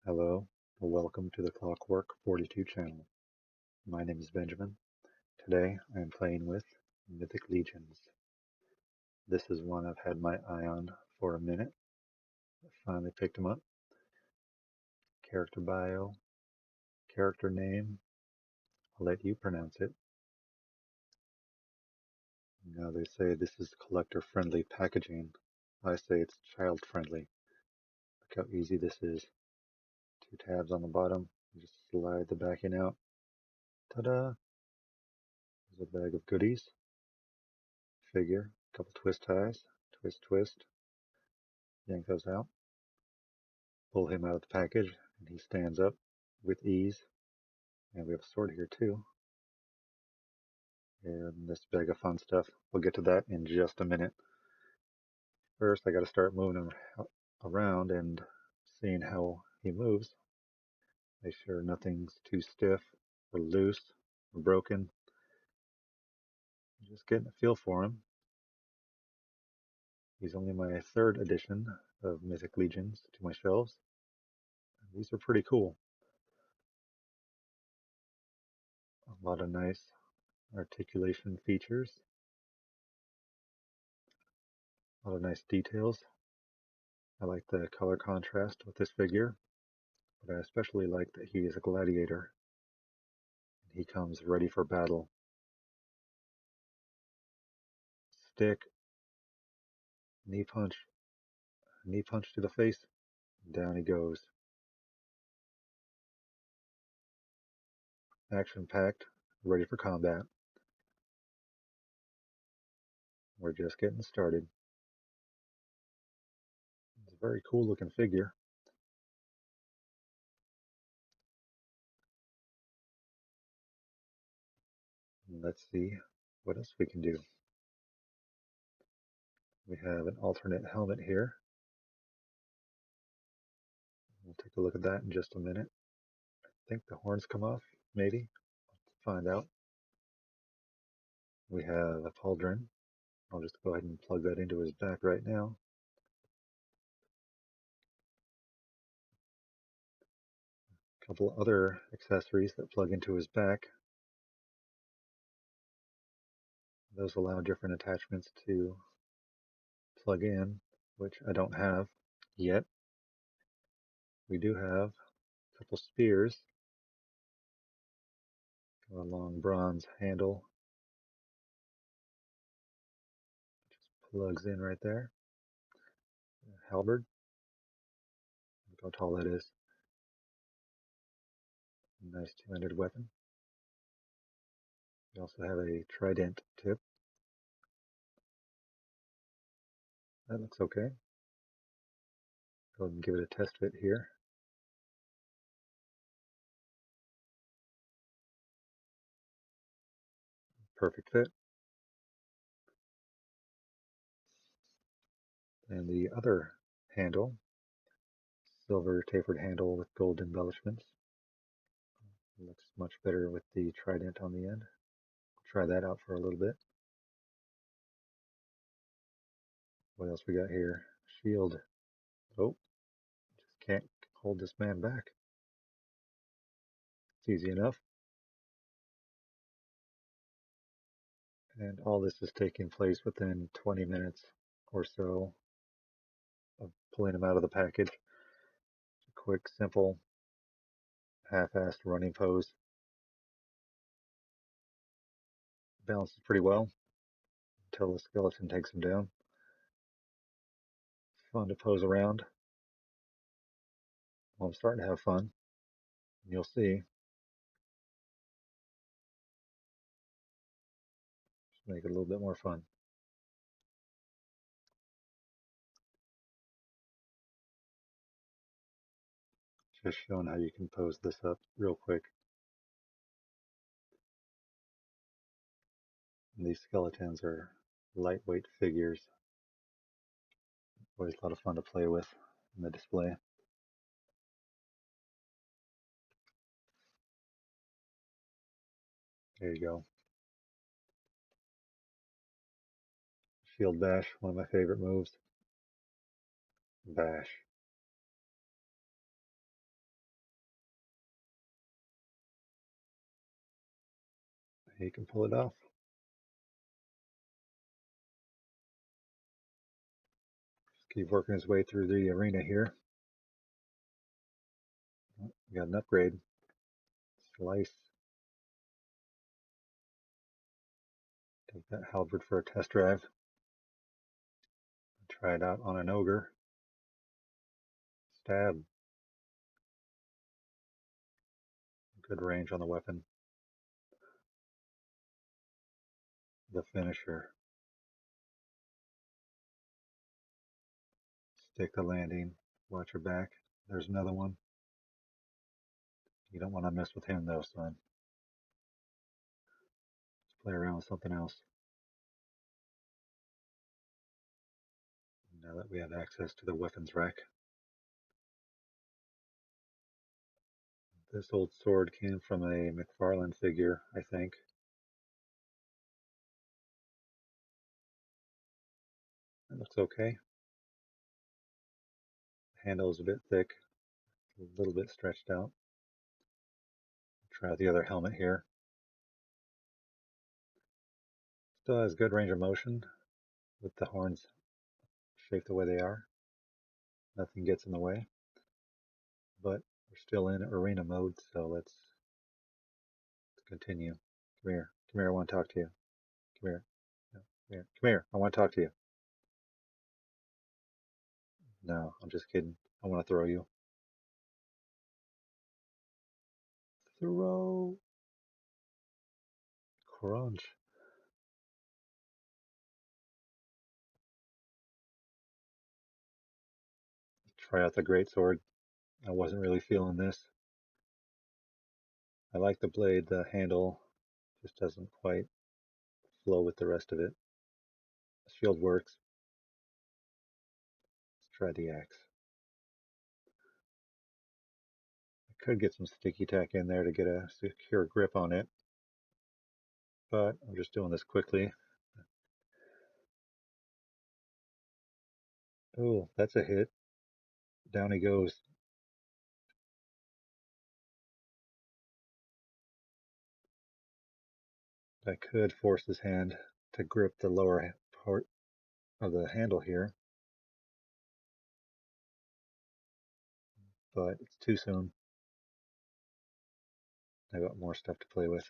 Hello, welcome to the Clockwork 42 channel. My name is Benjamin. Today I am playing with Mythic Legions. This is one I've had my eye on for a minute. I finally picked him up. Character bio, character name, I'll let you pronounce it. Now they say this is collector friendly packaging. I say it's child friendly. Look how easy this is. 2 tabs on the bottom, you just slide the backing out. Ta-da! There's a bag of goodies. Figure, a couple twist ties, twist, yank those out, pull him out of the package, and he stands up with ease. And we have a sword here too. And this bag of fun stuff. We'll get to that in just a minute. First, I got to start moving him around and seeing how he moves. Make sure nothing's too stiff or loose or broken. Just getting a feel for him. He's only my 3rd edition of Mythic Legions to my shelves. These are pretty cool. A lot of nice articulation features. A lot of nice details. I like the color contrast with this figure, but I especially like that he is a gladiator. He comes ready for battle. Stick, knee punch to the face, down he goes. Action packed, ready for combat. We're just getting started. It's a very cool looking figure. Let's see what else we can do. We have an alternate helmet here. We'll take a look at that in just a minute. I think the horns come off, maybe. Let's find out. We have a pauldron. I'll just go ahead and plug that into his back right now. A couple other accessories that plug into his back. Those allow different attachments to plug in, which I don't have yet. We do have a couple spears, a long bronze handle, just plugs in right there. A halberd, look how tall that is. Nice two-handed weapon. We also have a trident tip. That looks okay. Go ahead and give it a test fit here. Perfect fit. And the other handle, silver tapered handle with gold embellishments. Looks much better with the trident on the end. Try that out for a little bit. What else we got here? Shield. Oh, just can't hold this man back. It's easy enough. And all this is taking place within 20 minutes or so of pulling him out of the package. A quick, simple, half-assed running pose. Balances pretty well until the skeleton takes him down. Fun to pose around. Well, I'm starting to have fun. You'll see. Just make it a little bit more fun. Just showing how you can pose this up real quick. And these skeletons are lightweight figures. Always a lot of fun to play with in the display. There you go. Shield bash, one of my favorite moves. Bash. He can pull it off. Just keep working his way through the arena here. Oh, we got an upgrade. Slice. Take that halberd for a test drive. Try it out on an ogre. Stab. Good range on the weapon. The finisher. Stick the landing. Watch your back. There's another one. You don't want to mess with him though, son. Let's play around with something else. Now that we have access to the weapons rack. This old sword came from a McFarlane figure, I think. It looks okay. The handle is a bit thick, a little bit stretched out. Try out the other helmet here. Still has good range of motion with the horns shaped the way they are. Nothing gets in the way. But we're still in arena mode, so let's continue. Come here. Come here, I want to talk to you. Come here. No, come here. Come here, I want to talk to you. No, I'm just kidding. I want to throw you. Throw. Crunch. Try out the greatsword. I wasn't really feeling this. I like the blade, the handle just doesn't quite flow with the rest of it. The shield works. Let's try the axe. I could get some sticky tack in there to get a secure grip on it, but I'm just doing this quickly. Oh, that's a hit. Down he goes. I could force his hand to grip the lower part of the handle here, but it's too soon. I got more stuff to play with,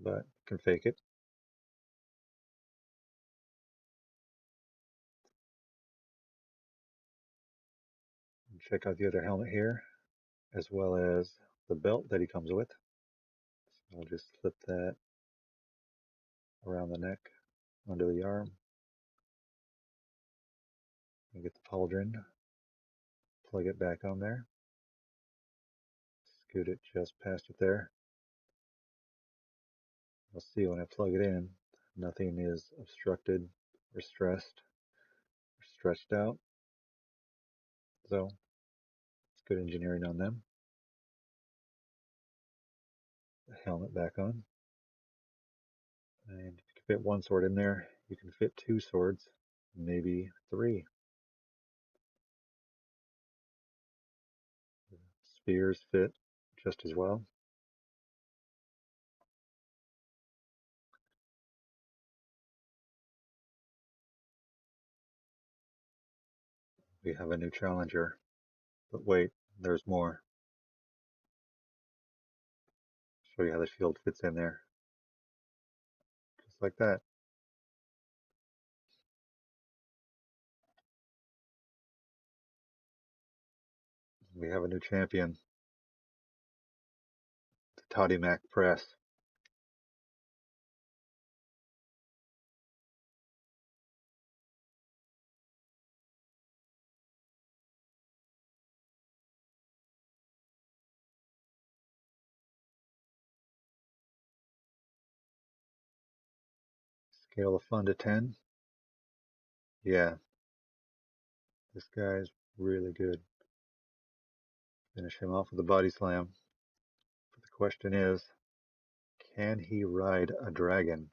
but can fake it. Check out the other helmet here, as well as the belt that he comes with. So I'll just slip that around the neck, under the arm. And get the pauldron, plug it back on there. Scoot it just past it there. You'll see when I plug it in, nothing is obstructed or stressed or stretched out. So it's good engineering on them. The helmet back on. And if you can fit one sword in there, you can fit two swords, maybe three. Spears fit just as well. We have a new challenger. But wait, there's more. Show you how the shield fits in there. Just like that. We have a new champion. The Toddy Mac Press. Scale of fun to 10. Yeah, this guy's really good. Finish him off with a body slam. But the question is, can he ride a dragon?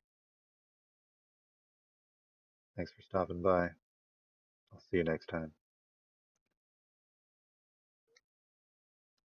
Thanks for stopping by. I'll see you next time.